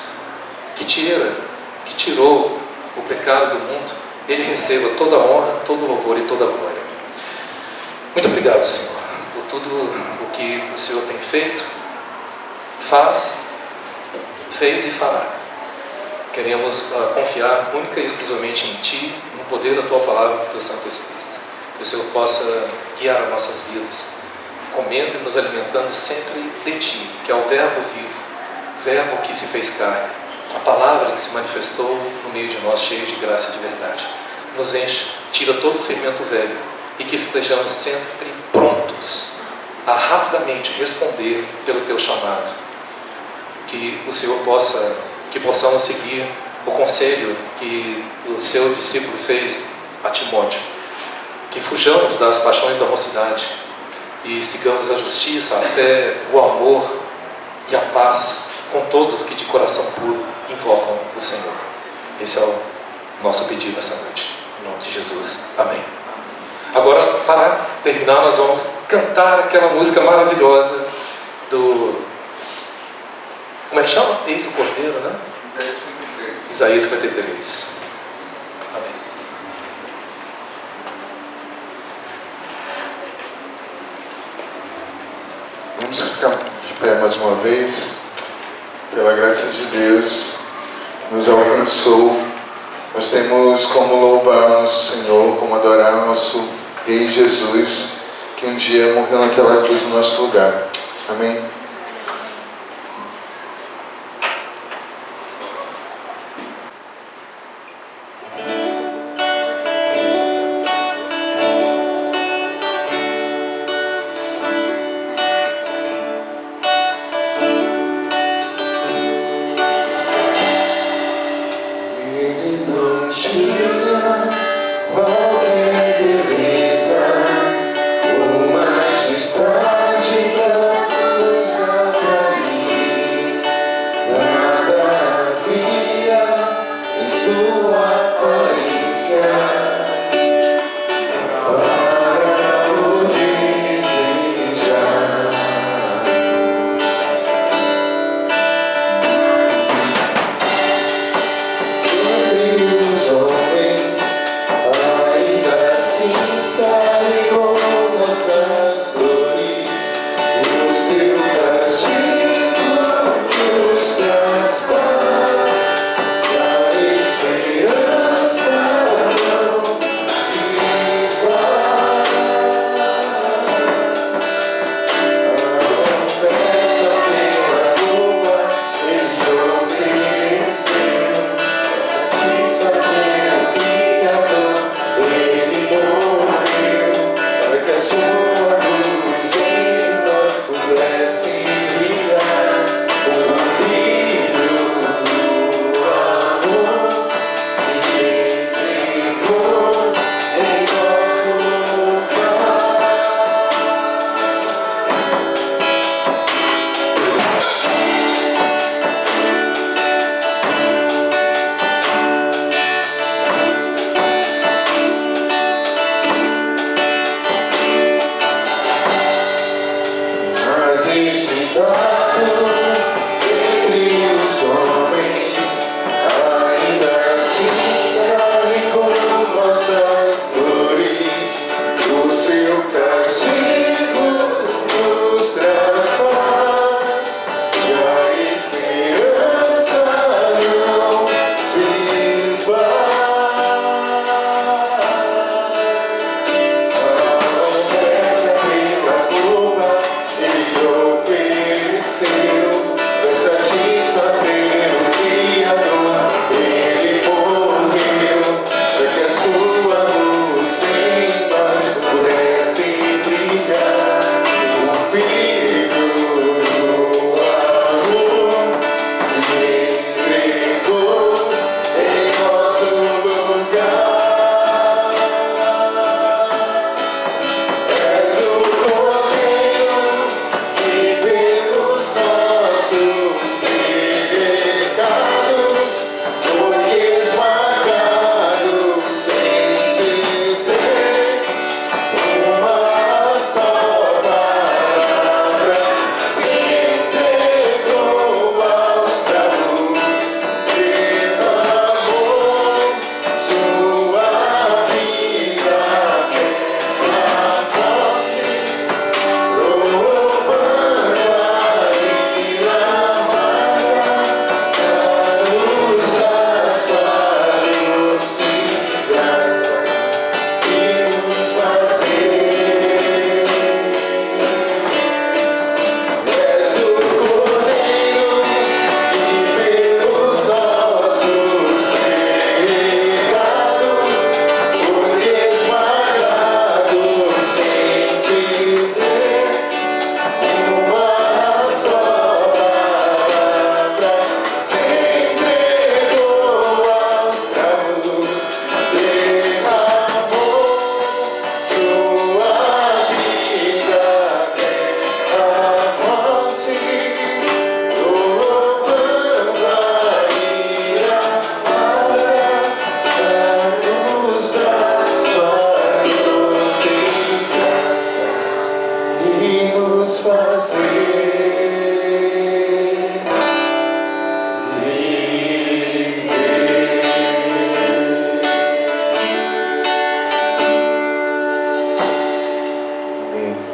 que tirou o pecado do mundo, ele receba toda a honra, todo o louvor e toda a glória. Muito obrigado, Senhor, por tudo o que o Senhor tem feito, fez e fará. Queremos confiar única e exclusivamente em Ti, no poder da Tua palavra e do Teu Santo Espírito. Que o Senhor possa guiar as nossas vidas, comendo e nos alimentando sempre de Ti, que é o Verbo vivo, Verbo que se fez carne, a palavra que se manifestou no meio de nós, cheio de graça e de verdade. Nos enche, tira todo o fermento velho, e que estejamos sempre prontos a rapidamente responder pelo Teu chamado. Que o Senhor que possamos seguir o conselho que o Seu discípulo fez a Timóteo, que fujamos das paixões da mocidade e sigamos a justiça, a fé, o amor e a paz com todos que de coração puro invocam o Senhor. Esse é o nosso pedido essa noite, em nome de Jesus, amém. Agora, para terminar, nós vamos cantar aquela música maravilhosa do... Como é que chama? Eis o Cordeiro, né? Isaías 53. Amém. Vamos ficar de pé mais uma vez. Pela graça de Deus que nos alcançou, nós temos como louvar nosso Senhor, como adorar nosso Rei Jesus, que um dia morreu naquela cruz no nosso lugar. Amém? Amém.